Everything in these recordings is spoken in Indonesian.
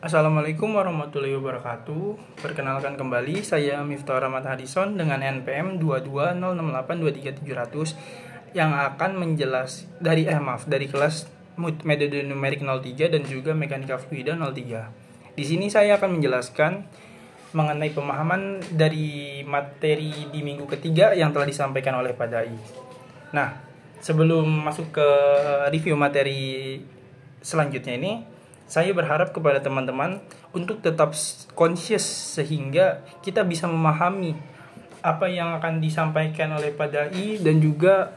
Assalamualaikum warahmatullahi wabarakatuh. Perkenalkan kembali, saya Miftah Rahmat Hadison dengan NPM 220682370 yang akan dari kelas metode numerik 03 dan juga mekanika fluida 03. Di sini saya akan menjelaskan mengenai pemahaman dari materi di minggu ketiga yang telah disampaikan oleh Pak Dai. Nah, sebelum masuk ke review materi selanjutnya ini, saya berharap kepada teman-teman untuk tetap conscious sehingga kita bisa memahami apa yang akan disampaikan oleh Pak Dai dan juga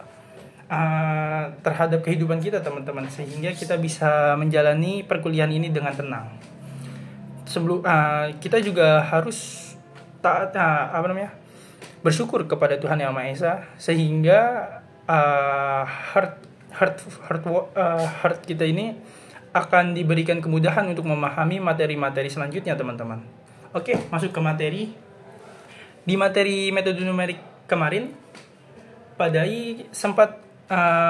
terhadap kehidupan kita teman-teman, sehingga kita bisa menjalani perkuliahan ini dengan tenang. Kita juga harus bersyukur kepada Tuhan Yang Maha Esa sehingga heart kita ini akan diberikan kemudahan untuk memahami materi-materi selanjutnya teman-teman. Oke, masuk ke materi. Di materi metode numerik kemarin, Pak Dai sempat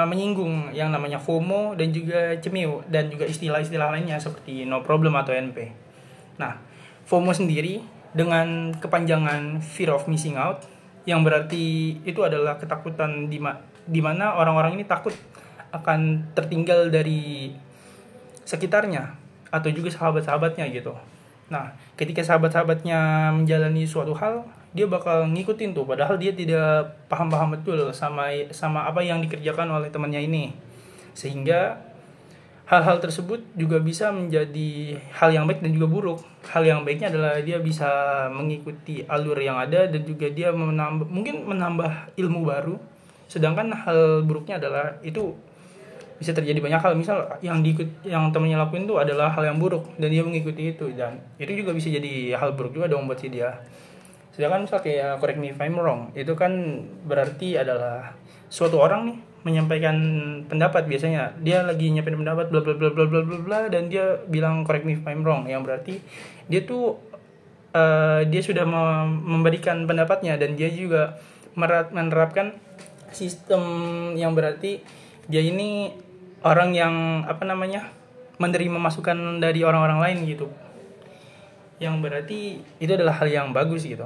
menyinggung yang namanya FOMO dan juga CEMEO dan juga istilah-istilah lainnya seperti no problem atau NP. Nah, FOMO sendiri dengan kepanjangan fear of missing out, yang berarti itu adalah ketakutan di mana orang-orang ini takut akan tertinggal dari sekitarnya atau juga sahabat-sahabatnya gitu. Nah, ketika sahabat-sahabatnya menjalani suatu hal, dia bakal ngikutin tuh, padahal dia tidak paham-paham betul sama apa yang dikerjakan oleh temannya ini. Sehingga hal-hal tersebut juga bisa menjadi hal yang baik dan juga buruk. Hal yang baiknya adalah dia bisa mengikuti alur yang ada dan juga dia mungkin menambah ilmu baru. Sedangkan hal buruknya adalah itu bisa terjadi banyak hal, misal yang temennya lakuin tuh adalah hal yang buruk dan dia mengikuti itu, dan itu juga bisa jadi hal buruk juga dong buat si dia. Sedangkan misal kayak correct me if I'm wrong, itu kan berarti adalah suatu orang nih menyampaikan pendapat, biasanya dia lagi nyampein pendapat bla bla bla bla bla bla bla dan dia bilang correct me if I'm wrong, yang berarti dia tuh dia sudah memberikan pendapatnya dan dia juga menerapkan sistem yang berarti dia ini orang yang menerima masukan dari orang-orang lain gitu, yang berarti itu adalah hal yang bagus gitu.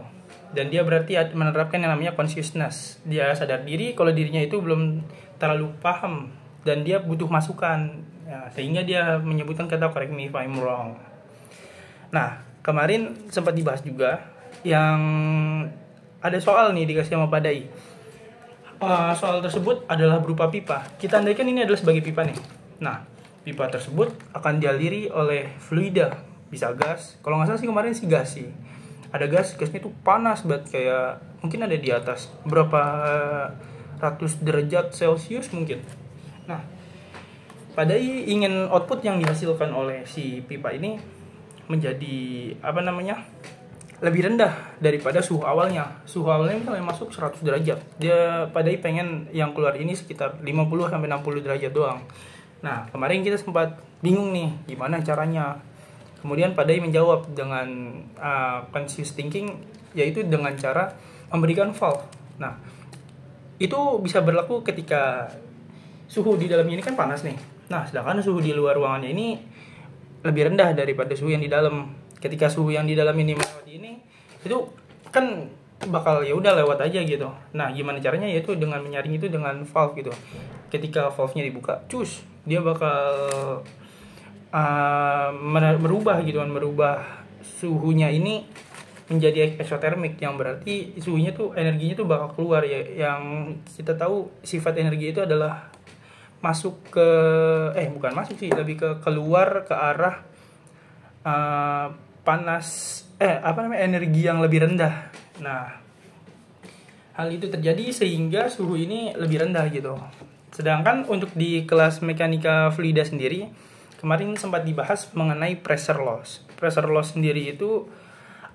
Dan dia berarti menerapkan yang namanya consciousness. Dia sadar diri kalau dirinya itu belum terlalu paham dan dia butuh masukan ya, sehingga dia menyebutkan kata correct me if I'm wrong. Nah, kemarin sempat dibahas juga yang ada soal nih dikasih sama Pak Dai. Soal tersebut adalah berupa pipa. Kita andaikan ini adalah sebagai pipa nih. Nah, pipa tersebut akan dialiri oleh fluida, bisa gas. Kalau nggak salah sih kemarin sih gas sih. Ada gasnya tuh panas banget, kayak mungkin ada di atas berapa ratus derajat Celcius mungkin. Nah, Pada ingin output yang dihasilkan oleh si pipa ini menjadi lebih rendah daripada suhu awalnya. Suhu awalnya misalnya masuk 100 derajat. Dia Padai pengen yang keluar ini sekitar 50 sampai 60 derajat doang. Nah, kemarin kita sempat bingung nih gimana caranya. Kemudian Padai menjawab dengan conscious thinking, yaitu dengan cara memberikan valve. Nah, itu bisa berlaku ketika suhu di dalamnya ini kan panas nih. Nah, sedangkan suhu di luar ruangannya ini lebih rendah daripada suhu yang di dalam. Ketika suhu yang di dalam ini melewati ini, itu kan bakal ya udah lewat aja gitu. Nah, gimana caranya? Yaitu dengan menyaring itu dengan valve gitu. Ketika valve-nya dibuka, cus, dia bakal merubah gitu kan, merubah suhunya ini menjadi exothermic, yang berarti suhunya tuh, energinya tuh bakal keluar ya. Yang kita tahu sifat energi itu adalah masuk ke bukan masuk sih, lebih ke keluar ke arah energi yang lebih rendah. Nah, hal itu terjadi sehingga suhu ini lebih rendah gitu. Sedangkan untuk di kelas mekanika fluida sendiri, kemarin sempat dibahas mengenai pressure loss. Pressure loss sendiri itu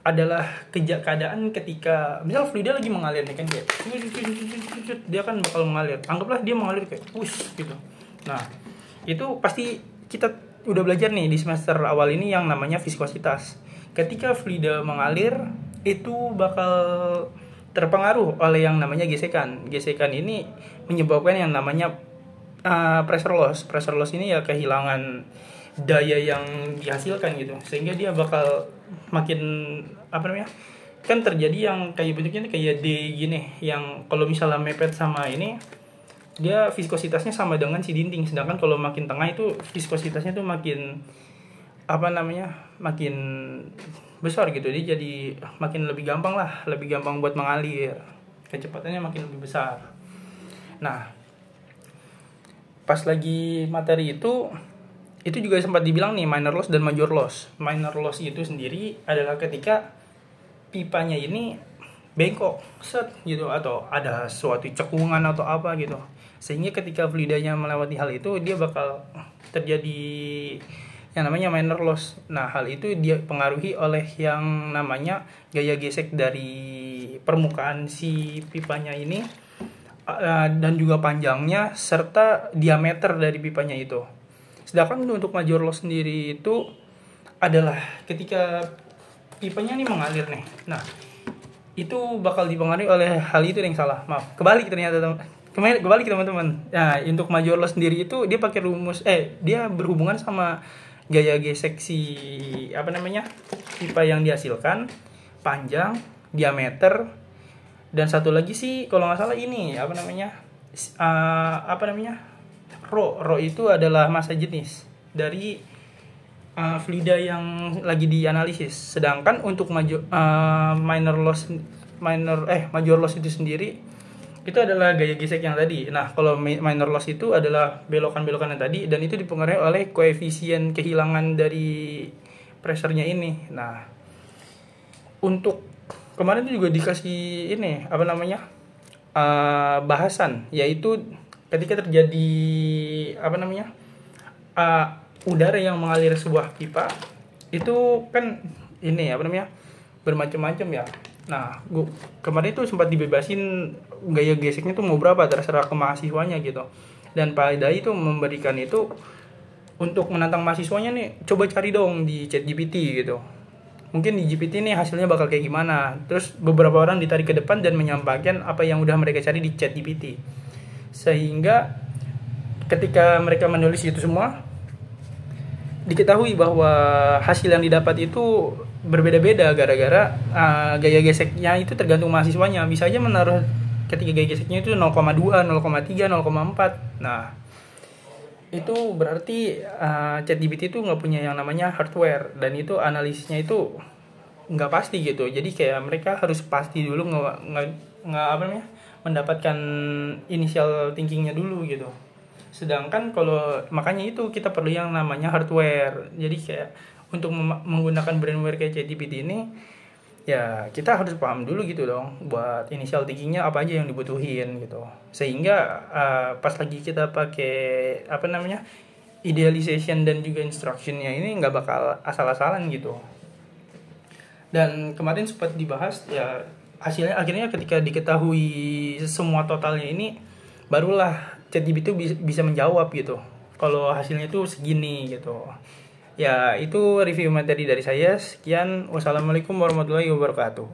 adalah keadaan ketika misal fluida lagi mengalir nih kan, kayak dia kan bakal mengalir. Anggaplah dia mengalir kayak push gitu. Nah, itu pasti kita udah belajar nih di semester awal ini yang namanya viskositas. Ketika fluida mengalir, itu bakal terpengaruh oleh yang namanya gesekan. Gesekan ini menyebabkan yang namanya pressure loss. Pressure loss ini ya kehilangan daya yang dihasilkan gitu, sehingga dia bakal makin apa namanya, kan terjadi yang kayak bentuknya kayak D gini, yang kalau misalnya mepet sama ini dia viskositasnya sama dengan si dinding, sedangkan kalau makin tengah itu viskositasnya tuh makin apa namanya, makin besar gitu, dia jadi makin lebih gampang lah, lebih gampang buat mengalir, kecepatannya makin lebih besar. Nah, pas lagi materi itu juga sempat dibilang nih minor loss dan major loss. Minor loss itu sendiri adalah ketika pipanya ini bengkok, set gitu, atau ada suatu cekungan atau apa gitu. Sehingga ketika fluidanya melewati hal itu, dia bakal terjadi yang namanya minor loss. Nah, hal itu dia pengaruhi oleh yang namanya gaya gesek dari permukaan si pipanya ini, dan juga panjangnya serta diameter dari pipanya itu. Sedangkan untuk major loss sendiri itu adalah ketika pipanya ini mengalir nih. Nah, itu bakal dipengaruhi oleh hal itu yang salah. Maaf, kebalik ternyata kebalik teman-teman. Nah, untuk major loss sendiri itu dia pakai rumus dia berhubungan sama gaya gesek si apa namanya, pipa yang dihasilkan, panjang, diameter, dan satu lagi sih kalau nggak salah ini apa namanya, Rho itu adalah massa jenis dari fluida yang lagi dianalisis. Sedangkan untuk major loss itu sendiri itu adalah gaya gesek yang tadi. Nah, kalau minor loss itu adalah belokan-belokan yang tadi, dan itu dipengaruhi oleh koefisien kehilangan dari pressure-nya ini. Nah, untuk kemarin itu juga dikasih ini apa namanya, bahasan, yaitu ketika terjadi apa namanya, udara yang mengalir sebuah pipa itu kan ini apa namanya, bermacam-macam ya. Nah, kemarin itu sempat dibebasin gaya geseknya tuh mau berapa, terserah ke mahasiswanya gitu. Dan Pak Dai itu memberikan itu untuk menantang mahasiswanya nih, coba cari dong di ChatGPT gitu. Mungkin di GPT nih hasilnya bakal kayak gimana. Terus beberapa orang ditarik ke depan dan menyampaikan apa yang udah mereka cari di ChatGPT. Sehingga ketika mereka menulis itu semua, diketahui bahwa hasil yang didapat itu berbeda-beda gara-gara gaya geseknya itu tergantung mahasiswanya. Bisa aja menaruh ketika gaya geseknya itu 0,2, 0,3, 0,4. Nah, itu berarti ChatGPT itu nggak punya yang namanya hardware, dan itu analisisnya itu nggak pasti gitu. Jadi kayak mereka harus pasti dulu nggak apa namanya, mendapatkan initial thinkingnya dulu gitu. Sedangkan kalau makanya itu kita perlu yang namanya hardware. Jadi kayak untuk menggunakan brainware kayak ChatGPT ini, ya kita harus paham dulu gitu dong buat initial thinkingnya apa aja yang dibutuhin gitu. Sehingga pas lagi kita pakai apa namanya, idealization dan juga instructionnya ini nggak bakal asal-asalan gitu. Dan kemarin sempat dibahas ya, hasilnya akhirnya ketika diketahui semua totalnya ini, barulah ChatGPT itu bisa menjawab gitu kalau hasilnya itu segini gitu. Ya, itu review materi dari saya. Sekian, wassalamualaikum warahmatullahi wabarakatuh.